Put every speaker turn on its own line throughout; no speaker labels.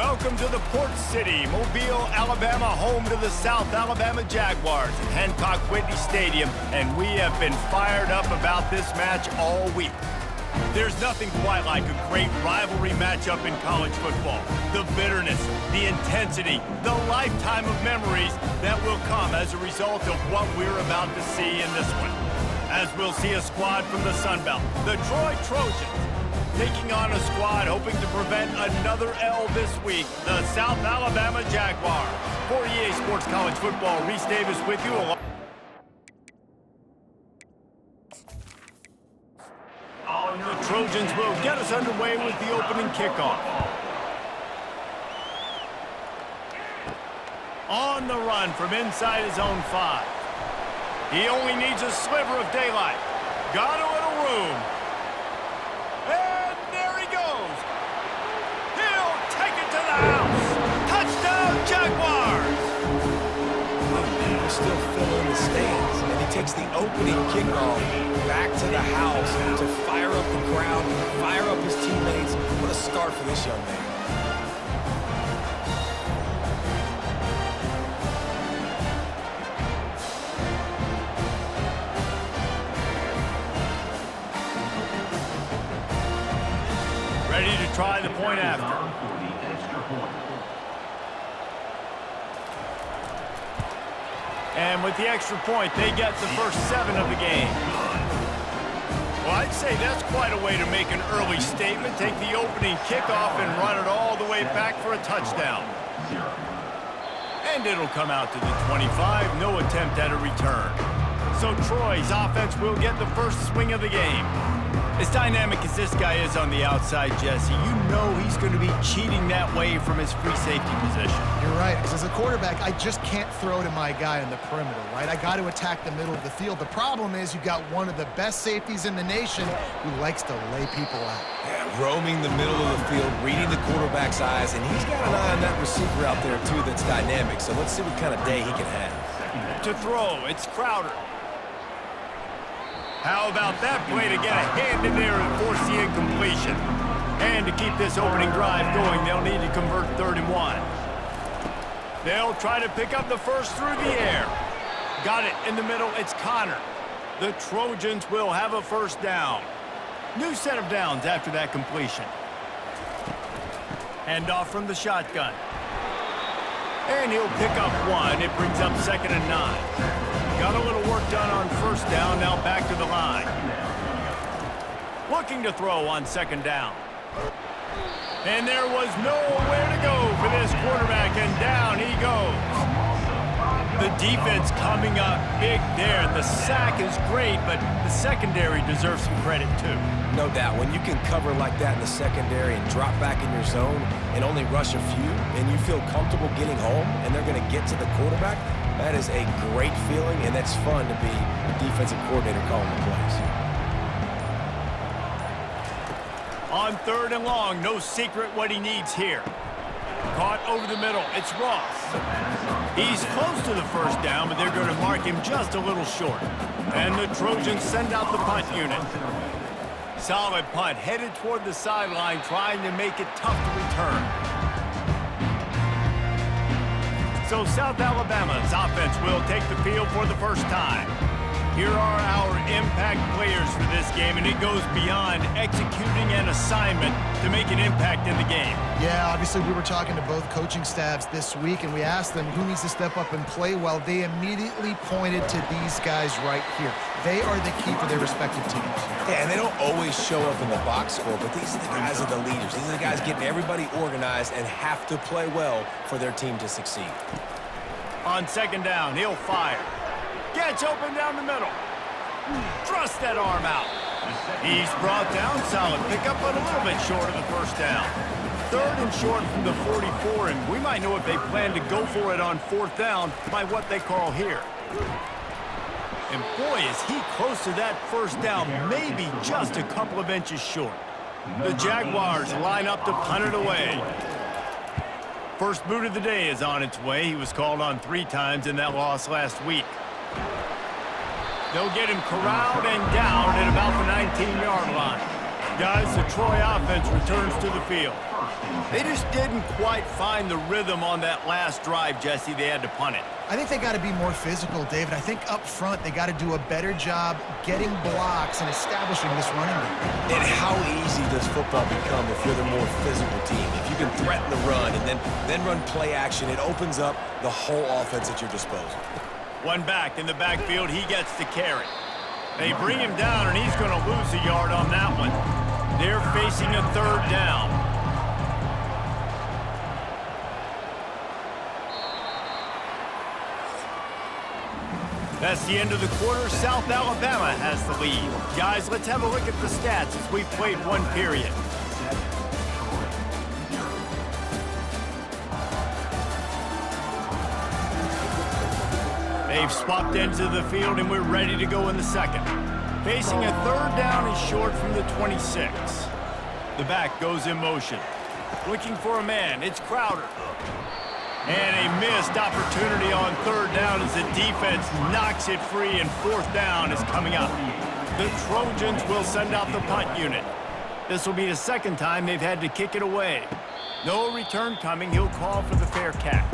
Welcome to the Port City, Mobile, Alabama, home to the South Alabama Jaguars at Hancock Whitney Stadium, and we have been fired up about this match all week. There's nothing quite like a great rivalry matchup in college football. The bitterness, the intensity, the lifetime of memories that will come as a result of what we're about to see in this one. As we'll see a squad from the Sun Belt, the Troy Trojans, taking on a squad hoping to prevent another L this week, the South Alabama Jaguars. For EA Sports College Football, Reese Davis with you. The Trojans will get us underway with the opening kickoff. On the run from inside his own 5. He only needs a sliver of daylight. Got a little room. And there he goes. He'll take it to the house. Touchdown, Jaguars!
People still fill in the stands, and he takes the opening kickoff back to the house to fire up the crowd, fire up his teammates. What a start for this young man.
Ready to try the point after. And with the extra point, they get the first 7 of the game. Well, I'd say that's quite a way to make an early statement. Take the opening kickoff and run it all the way back for a touchdown. And it'll come out to the 25. No attempt at a return. So Troy's offense will get the first swing of the game. As dynamic as this guy is on the outside, Jesse, you know he's going to be cheating that way from his free safety position.
You're right, because as a quarterback, I just can't throw to my guy in the perimeter, right? I got to attack the middle of the field. The problem is you've got one of the best safeties in the nation who likes to lay people out.
Yeah, roaming the middle of the field, reading the quarterback's eyes, and he's got an eye on that receiver out there, too, that's dynamic. So let's see what kind of day he can have.
To throw, it's Crowder. How about that play to get a hand in there and force the incompletion? And to keep this opening drive going, they'll need to convert 3rd and 1. They'll try to pick up the first through the air. Got it in the middle, it's Connor. The Trojans will have a first down. New set of downs after that completion. Hand off from the shotgun. And he'll pick up 1. It brings up 2nd and 9. Got a little work done on first down, now back to the line. Looking to throw on 2nd down. And there was nowhere to go for this quarterback, and down he goes. The defense coming up big there. The sack is great, but the secondary deserves some credit too.
No doubt. When you can cover like that in the secondary and drop back in your zone and only rush a few, and you feel comfortable getting home, and they're going to get to the quarterback, that is a great feeling, and that's fun to be a defensive coordinator calling the plays.
On 3rd and long, no secret what he needs here. Caught over the middle, it's Ross. He's close to the first down, but they're going to mark him just a little short. And the Trojans send out the punt unit. Solid punt, headed toward the sideline, trying to make it tough to return. So South Alabama's offense will take the field for the first time. Here are our impact players for this game, and it goes beyond executing an assignment to make an impact in the game.
Yeah, obviously we were talking to both coaching staffs this week, and we asked them who needs to step up and play well. They immediately pointed to these guys right here. They are the key for their respective teams.
Yeah, and they don't always show up in the box score, but these are the guys that are the leaders. These are the guys getting everybody organized and have to play well for their team to succeed.
On 2nd down, he'll fire. Gets open down the middle. Thrust that arm out. He's brought down, solid pickup, but a little bit short of the first down. 3rd and short from the 44, and we might know if they plan to go for it on 4th down by what they call here. And boy, is he close to that first down, maybe just a couple of inches short. The Jaguars line up to punt it away. First boot of the day is on its way. He was called on 3 times in that loss last week. They'll get him corralled and down at about the 19-yard line. Guys, the Troy offense returns to the field. They just didn't quite find the rhythm on that last drive, Jesse. They had to punt it.
I think they got to be more physical, David. I think up front they got to do a better job getting blocks and establishing this running game.
And how easy does football become if you're the more physical team? If you can threaten the run and then run play action, it opens up the whole offense at your disposal.
One back in the backfield, he gets the carry. They bring him down, and he's going to lose a yard on that one. They're facing a third down. That's the end of the quarter. South Alabama has the lead. Guys, let's have a look at the stats as we've played one period. They've swapped into the field, and we're ready to go in the second. Facing a third down and short from the 26. The back goes in motion. Looking for a man. It's Crowder. And a missed opportunity on third down as the defense knocks it free, and fourth down is coming up. The Trojans will send out the punt unit. This will be the second time they've had to kick it away. No return coming. He'll call for the fair catch.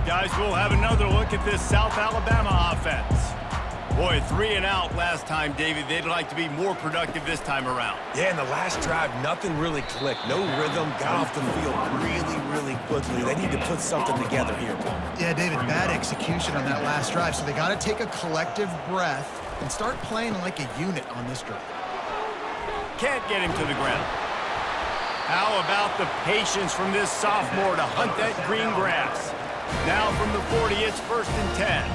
Guys, we'll have another look at this South Alabama offense. Boy, 3 and out last time, David. They'd like to be more productive this time around.
Yeah, in the last drive, nothing really clicked. No rhythm, got off the field really quickly. They need to put something together here, Palmer.
Yeah, David, bad execution on that last drive, so they got to take a collective breath and start playing like a unit on this drive.
Can't get him to the ground. How about the patience from this sophomore to hunt that green grass? Now from the 40, it's 1st and 10.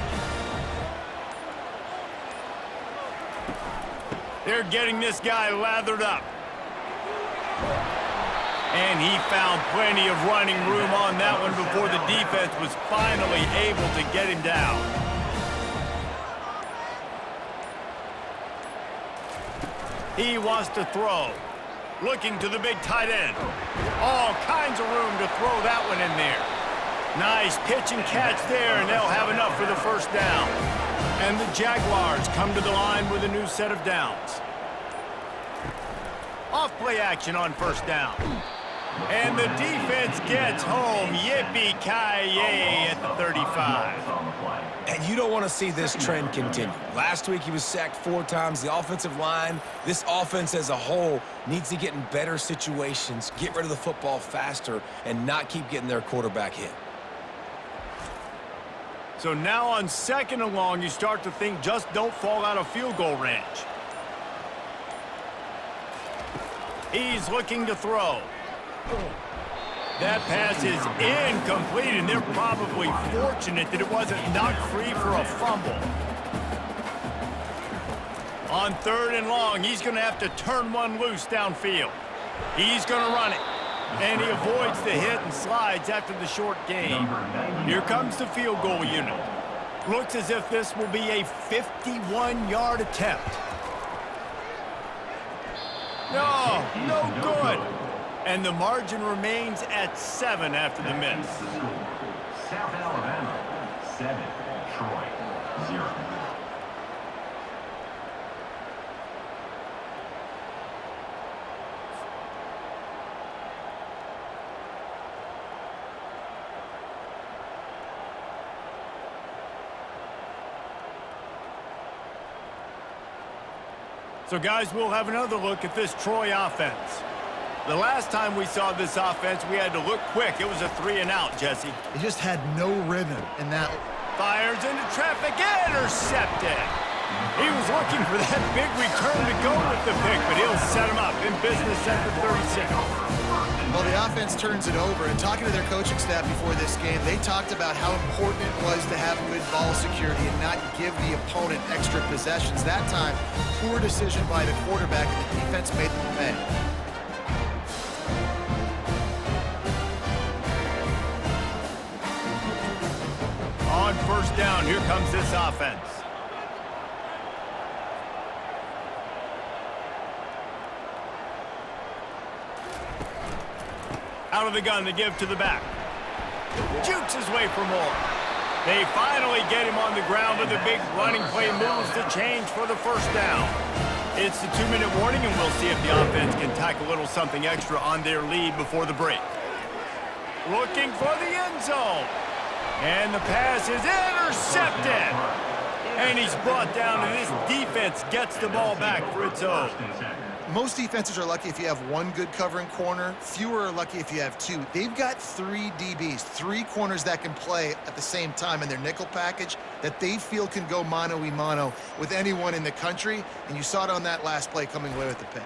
They're getting this guy lathered up. And he found plenty of running room on that one before the defense was finally able to get him down. He wants to throw. Looking to the big tight end. All kinds of room to throw that one in there. Nice pitch and catch there, and they'll have enough for the first down. And the Jaguars come to the line with a new set of downs. Off play action on first down. And the defense gets home. Yippee-ki-yay at the 35.
And you don't want to see this trend continue. Last week he was sacked 4 times. The offensive line, this offense as a whole, needs to get in better situations, get rid of the football faster, and not keep getting their quarterback hit.
So now on 2nd and long, you start to think just don't fall out of field goal range. He's looking to throw. That pass is incomplete, and they're probably fortunate that it wasn't knocked free for a fumble. On 3rd and long, he's going to have to turn one loose downfield. He's going to run it. And he avoids the hit and slides after the short gain. Here comes the field goal unit. Looks as if this will be a 51-yard attempt. No good. And the margin remains at 7 after the miss.
South Alabama, 7. Troy, 0.
So, guys, we'll have another look at this Troy offense. The last time we saw this offense, we had to look quick. It was a 3 and out, Jesse.
They just had no rhythm in that.
Fires into traffic, intercepted. He was looking for that big return to go with the pick, but he'll set him up in business at the 36.
Well, the offense turns it over, and talking to their coaching staff before this game, they talked about how important it was to have good ball security and not give the opponent extra possessions. That time, poor decision by the quarterback, and the defense made them pay.
On 1st down, here comes this offense. Out of the gun to give to the back. Jukes his way for more. They finally get him on the ground with a big running play moves to change for the first down. It's the 2-minute warning, and we'll see if the offense can tack a little something extra on their lead before the break. Looking for the end zone. And the pass is intercepted. And he's brought down, and this defense gets the ball back for its own.
Most defenses are lucky if you have one good covering corner. Fewer are lucky if you have two. They've got 3 DBs, 3 corners that can play at the same time in their nickel package that they feel can go mano-a-mano with anyone in the country. And you saw it on that last play coming away with the pick.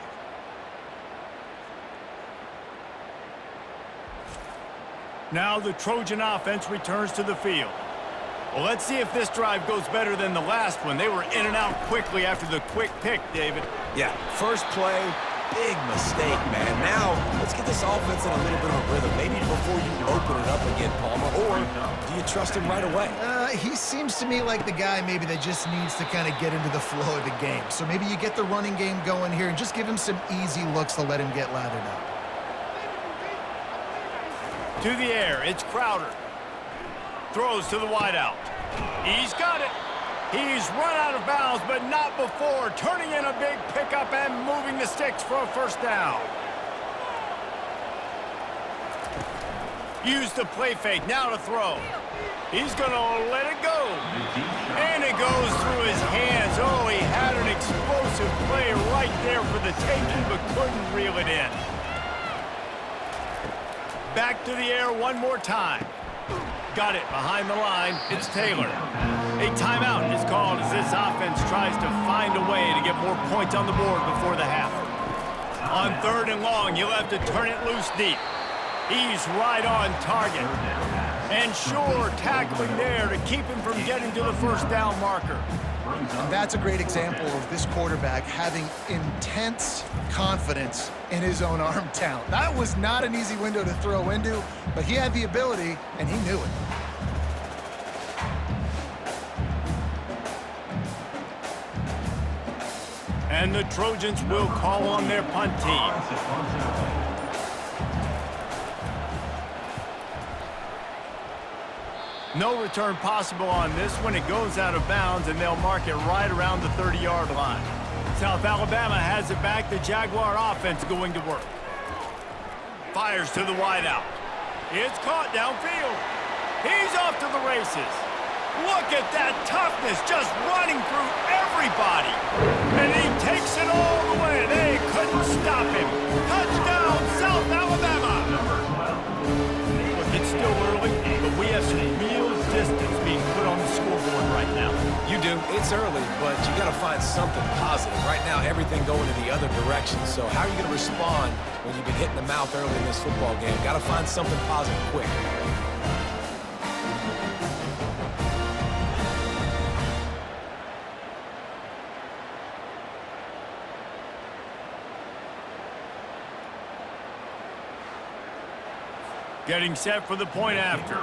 Now the Trojan offense returns to the field. Well, let's see if this drive goes better than the last one. They were in and out quickly after the quick pick, David.
Yeah, first play, big mistake, man. Now, let's get this offense in a little bit of a rhythm. Maybe before you open it up again, Palmer, or do you trust him right away?
He seems to me like the guy maybe that just needs to kind of get into the flow of the game. So maybe you get the running game going here and just give him some easy looks to let him get lathered up.
To the air, it's Crowder. Throws to the wideout. He's got it. He's run out of bounds, but not before. Turning in a big pickup and moving the sticks for a first down. Use the play fake. Now to throw. He's going to let it go. And it goes through his hands. Oh, he had an explosive play right there for the taking, but couldn't reel it in. Back to the air one more time. Got it behind the line. It's Taylor. A timeout is called as this offense tries to find a way to get more points on the board before the half. On 3rd and long, you'll have to turn it loose deep. He's right on target. And sure, tackling there to keep him from getting to the first down marker.
And that's a great example of this quarterback having intense confidence in his own arm talent. That was not an easy window to throw into, but he had the ability, and he knew it.
And the Trojans will call on their punt team. No return possible on this one. It goes out of bounds, and they'll mark it right around the 30-yard line. South Alabama has it back. The Jaguar offense going to work. Fires to the wideout. It's caught downfield. He's off to the races. Look at that toughness, just running through everybody. And he takes it all the way. They couldn't stop him. Touchdown, South Alabama. Look, it's still early, but we have some real distance being put on the scoreboard right now.
You do. It's early, but you got to find something positive. Right now, everything going in the other direction. So how are you going to respond when you've been hitting the mouth early in this football game? Got to find something positive quick.
Getting set for the point after.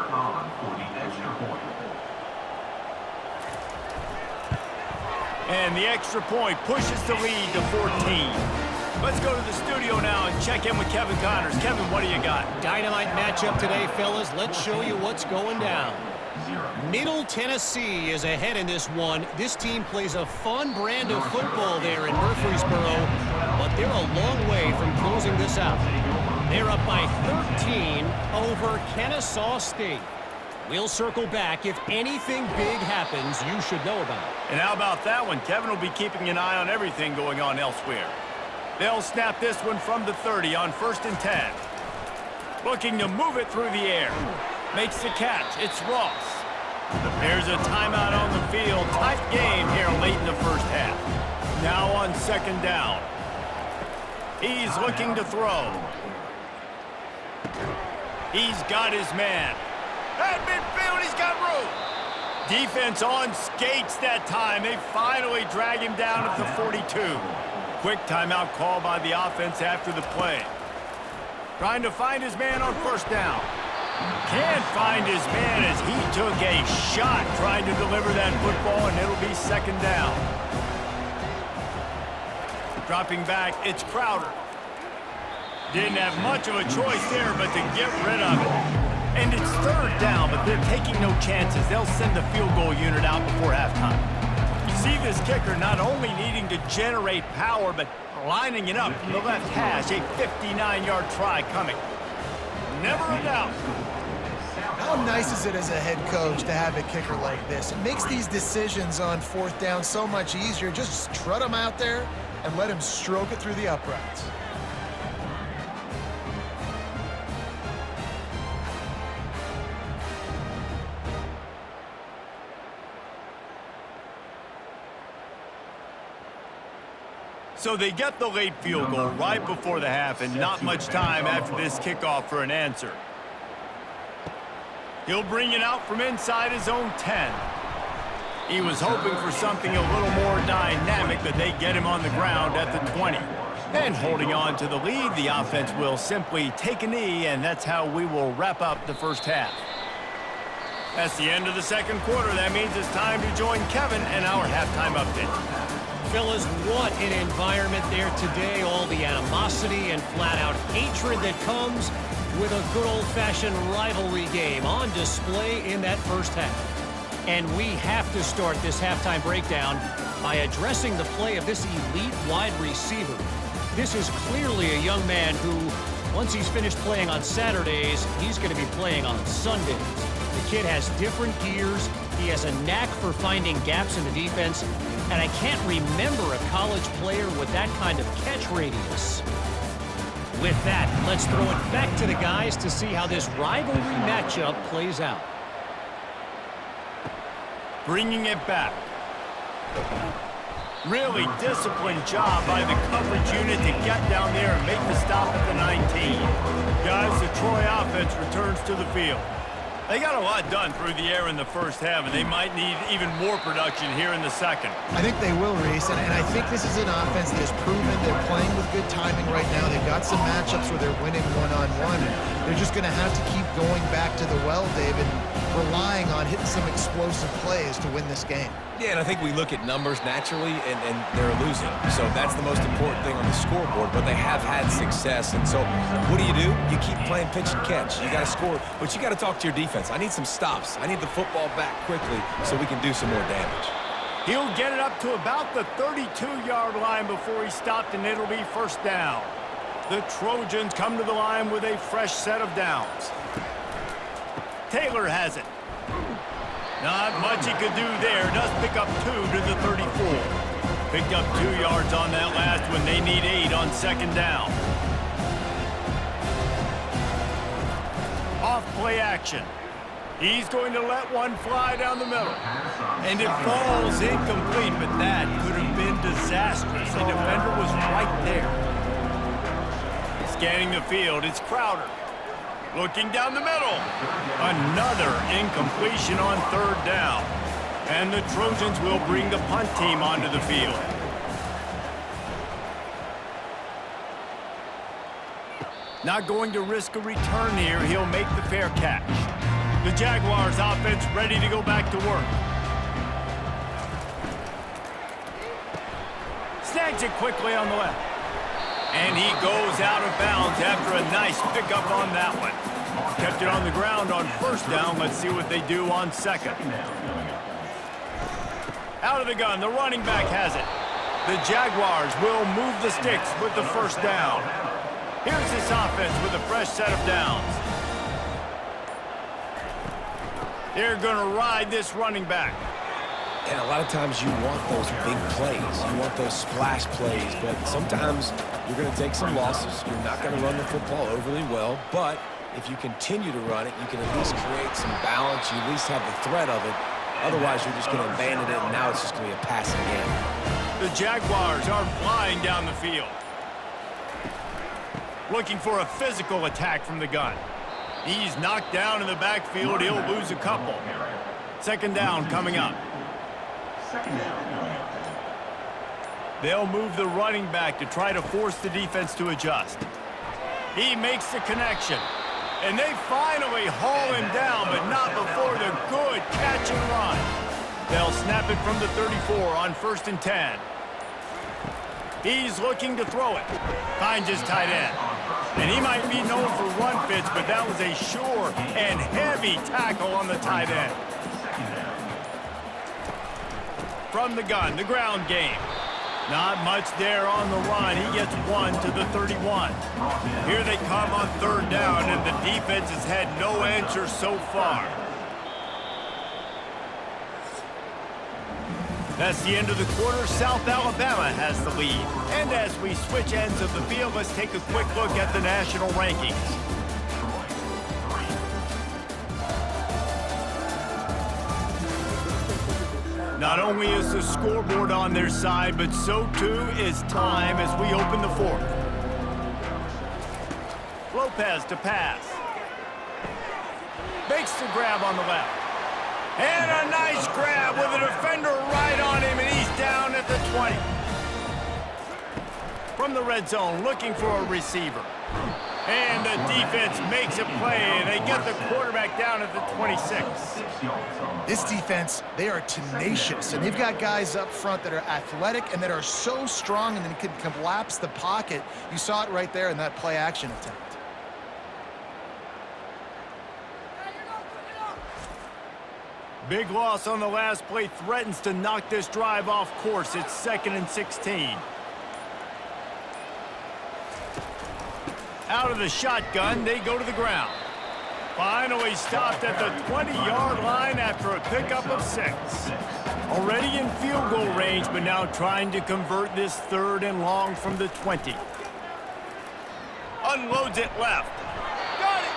And the extra point pushes the lead to 14. Let's go to the studio now and check in with Kevin Connors. Kevin, what do you got?
Dynamite matchup today, fellas. Let's show you what's going down. Middle Tennessee is ahead in this one. This team plays a fun brand of football there in Murfreesboro, but they're a long way from closing this out. They're up by 13 over Kennesaw State. We'll circle back. If anything big happens, you should know about it.
And how about that one? Kevin will be keeping an eye on everything going on elsewhere. They'll snap this one from the 30 on 1st and 10. Looking to move it through the air. Makes the catch. It's Ross. There's a timeout on the field. Tight game here late in the first half. Now on 2nd down. He's looking to throw. He's got his man. At midfield, he's got room. Defense on skates that time. They finally drag him down at the 42. Quick timeout call by the offense after the play. Trying to find his man on 1st down. Can't find his man as he took a shot trying to deliver that football, and it'll be 2nd down. Dropping back, it's Crowder. Didn't have much of a choice there, but to get rid of it. And it's 3rd down, but they're taking no chances. They'll send the field goal unit out before halftime. You see this kicker not only needing to generate power, but lining it up from the left hash, a 59-yard try coming. Never a doubt.
How nice is it as a head coach to have a kicker like this? It makes these decisions on fourth down so much easier. Just trot him out there and let him stroke it through the uprights.
So they get the late field goal right before the half and not much time after this kickoff for an answer. He'll bring it out from inside his own 10. He was hoping for something a little more dynamic, but they get him on the ground at the 20. And holding on to the lead, the offense will simply take a knee, and that's how we will wrap up the first half. That's the end of the second quarter. That means it's time to join Kevin and our halftime update.
Fellas, what an environment there today. All the animosity and flat-out hatred that comes with a good old-fashioned rivalry game on display in that first half. And we have to start this halftime breakdown by addressing the play of this elite wide receiver. This is clearly a young man who, once he's finished playing on Saturdays, he's going to be playing on Sundays. The kid has different gears. He has a knack for finding gaps in the defense. And I can't remember a college player with that kind of catch radius. With that, let's throw it back to the guys to see how this rivalry matchup plays out.
Bringing it back. Really disciplined job by the coverage unit to get down there and make the stop at the 19. Guys, the Troy offense returns to the field. They got a lot done through the air in the first half, and they might need even more production here in the second.
I think they will, Reese, and I think this is an offense that has proven they're playing with good timing right now. They've got some matchups where they're winning one-on-one, and they're just going to have to keep going back to the well, David, relying on hitting some explosive plays to win this game.
Yeah, and I think we look at numbers naturally, and they're losing. So that's the most important thing on the scoreboard, but they have had success. And so what do? You keep playing pitch and catch. You got to score, but you got to talk to your defense. I need some stops. I need the football back quickly so we can do some more damage.
He'll get it up to about the 32-yard line before he stopped, and it'll be first down. The Trojans come to the line with a fresh set of downs. Taylor has it. Not much he could do there. Does pick up 2 to the 34. Picked up 2 yards on that last one. They need 8 on second down. Off play action. He's going to let one fly down the middle. And it falls incomplete, but that could have been disastrous. The defender was right there. Scanning the field, it's Crowder. Looking down the middle. Another incompletion on third down. And the Trojans will bring the punt team onto the field. Not going to risk a return here. He'll make the fair catch. The Jaguars offense ready to go back to work. Snags it quickly on the left. And he goes out of bounds after a nice pickup on that one. Kept it on the ground on first down. Let's see what they do on second. Out of the gun, the running back has it. The Jaguars will move the sticks with the first down. Here's this offense with a fresh set of downs. They're going to ride this running back.
And a lot of times you want those big plays. You want those splash plays, but sometimes you're going to take some losses. You're not going to run the football overly well, but if you continue to run it, you can at least create some balance. You at least have the threat of it. Otherwise, you're just going to abandon it, and now it's just going to be a passing game.
The Jaguars are flying down the field. Looking for a physical attack from the gun. He's knocked down in the backfield. He'll lose a couple. Second down coming up. They'll move the running back to try to force the defense to adjust. He makes the connection. And they finally haul him down, but not before the good catch and run. They'll snap it from the 34 on 1st and 10. He's looking to throw it. Finds his tight end. And he might be known for run fits, but that was a sure and heavy tackle on the tight end. from the gun, the ground game. Not much there on the run. He gets 1 to the 31. Here they come on 3rd down, and the defense has had no answer so far. That's the end of the quarter. South Alabama has the lead. And as we switch ends of the field, let's take a quick look at the national rankings. Not only is the scoreboard on their side, but so too is time as we open the 4th. Lopez to pass. Makes the grab on the left. And a nice grab with a defender right on him, and he's down at the 20. From the red zone, looking for a receiver. And the defense makes a play, and they get the quarterback down at the 26.
This defense, they are tenacious, and they've got guys up front that are athletic and that are so strong and then can collapse the pocket. You saw it right there in that play-action attempt.
Big loss on the last play threatens to knock this drive off course. It's 2nd and 16. Out of the shotgun, they go to the ground. Finally stopped at the 20-yard line after a pickup of 6. Already in field goal range, but now trying to convert this 3rd and long from the 20. Unloads it left. Got it!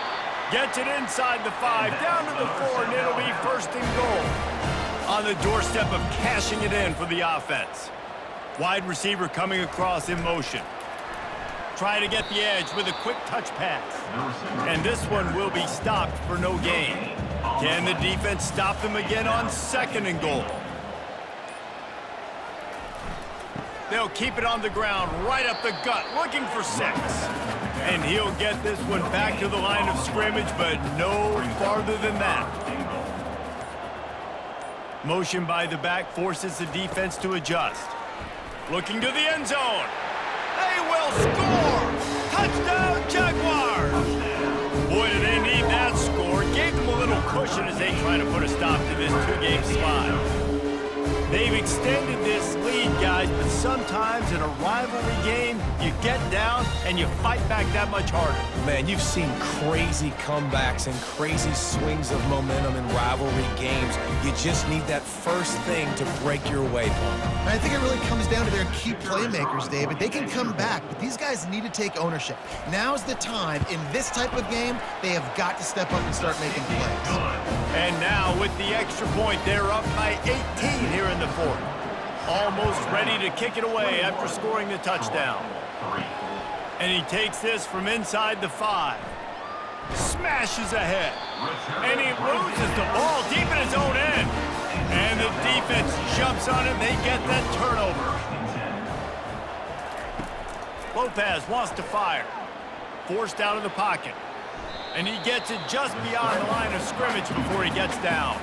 Gets it inside the 5, down to the 4, and it'll be 1st and goal. On the doorstep of cashing it in for the offense. Wide receiver coming across in motion. Try to get the edge with a quick touch pass. And this one will be stopped for no gain. Can the defense stop them again on 2nd and goal? They'll keep it on the ground, right up the gut, looking for 6. And he'll get this one back to the line of scrimmage, but no farther than that. Motion by the back forces the defense to adjust. Looking to the end zone. They will score! Touchdown, Jaguars! Boy, do they need that score. Gave them a little cushion as they try to put a stop to this 2-game slide. They've extended this lead, guys, but sometimes in a rivalry game, you get down and you fight back that much harder.
Man, you've seen crazy comebacks and crazy swings of momentum in rivalry games. You just need that first thing to break your way, Paul.
I think it really comes down to their key playmakers, David. They can come back, but these guys need to take ownership. Now's the time. In this type of game, they have got to step up and start making plays.
And now, with the extra point, they're up by 18 here in the 4th. Almost ready to kick it away after scoring the touchdown. And he takes this from inside the 5. Smashes ahead. And he loses the ball deep in his own end. And the defense jumps on him. They get that turnover. Lopez wants to fire. Forced out of the pocket. And he gets it just beyond the line of scrimmage before he gets down.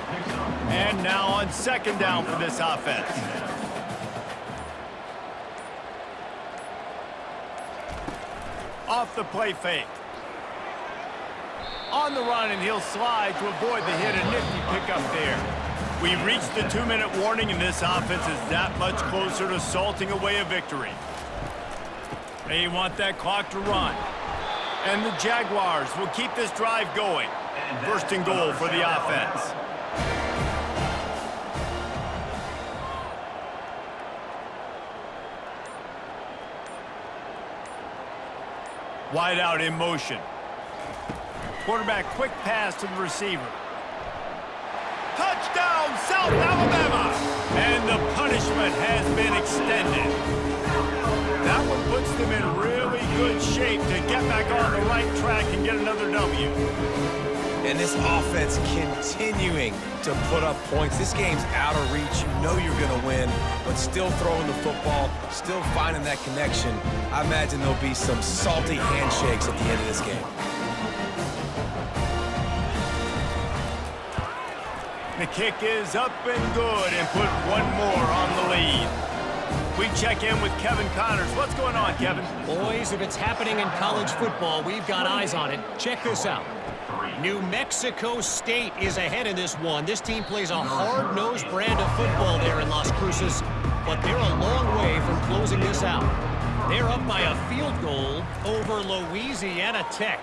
And now on 2nd down for this offense. Off the play fake. On the run, and he'll slide to avoid the hit. A nifty pickup there. We've reached the 2-minute warning, and this offense is that much closer to salting away a victory. They want that clock to run. And the Jaguars will keep this drive going. 1st and goal for the offense. Wide out in motion. Quarterback quick pass to the receiver. Touchdown, South Alabama! And the punishment has been extended. That one puts them in really good shape to get back on the right track and get another W.
And this offense continuing to put up points. This game's out of reach. You know you're going to win, but still throwing the football, still finding that connection. I imagine there'll be some salty handshakes at the end of this game.
The kick is up and good and put one more on the lead. We check in with Kevin Connors. What's going on, Kevin?
Boys, if it's happening in college football, we've got eyes on it. Check this out. New Mexico State is ahead in this one. This team plays a hard-nosed brand of football there in Las Cruces, but they're a long way from closing this out. They're up by a field goal over Louisiana Tech.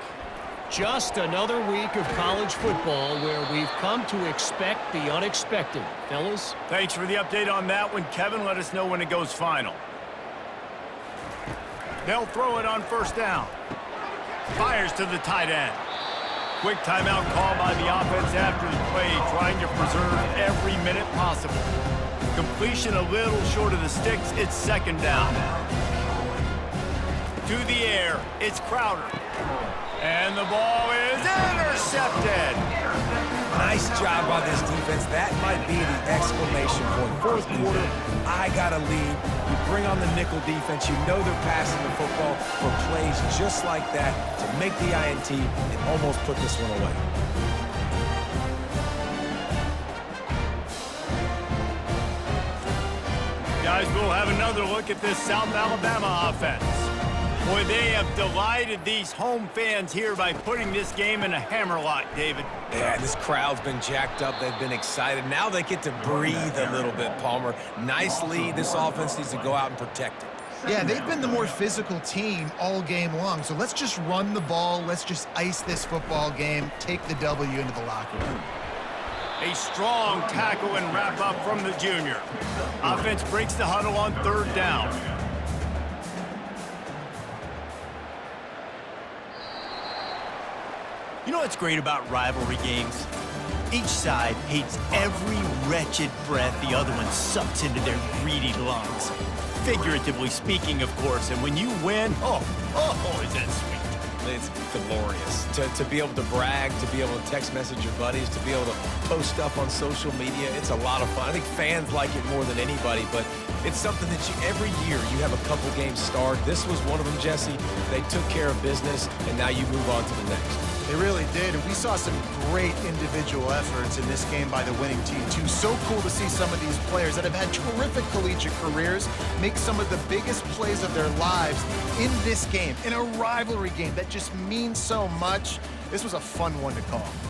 Just another week of college football where we've come to expect the unexpected. Fellas?
Thanks for the update on that one, Kevin. Let us know when it goes final. They'll throw it on first down. Fires to the tight end. Quick timeout call by the offense after the play, trying to preserve every minute possible. Completion a little short of the sticks. It's second down. To the air, it's Crowder. And the ball is intercepted.
Nice job by this defense. That might be the exclamation point. Fourth quarter, I got a lead. You bring on the nickel defense. You know they're passing the football for plays just like that to make the INT and almost put this one away.
Guys, we'll have another look at this South Alabama offense. Boy, they have delighted these home fans here by putting this game in a hammerlock, David.
Yeah, this crowd's been jacked up. They've been excited. Now they get to breathe a little bit, Palmer. Nice lead. This offense needs to go out and protect it.
Yeah, they've been the more physical team all game long. So let's just run the ball. Let's just ice this football game, take the W into the locker room.
A strong tackle and wrap up from the junior. Offense breaks the huddle on third down. You know what's great about rivalry games? Each side hates every wretched breath the other one sucks into their greedy lungs. Figuratively speaking, of course, and when you win, oh, is that sweet.
It's glorious. To be able to brag, to be able to text message your buddies, to be able to post stuff on social media, it's a lot of fun. I think fans like it more than anybody, but it's something that every year you have a couple games starred. This was one of them, Jesse. They took care of business, and now you move on to the next.
They really did, and we saw some great individual efforts in this game by the winning team, too. So cool to see some of these players that have had terrific collegiate careers make some of the biggest plays of their lives in this game, in a rivalry game that just means so much. This was a fun one to call.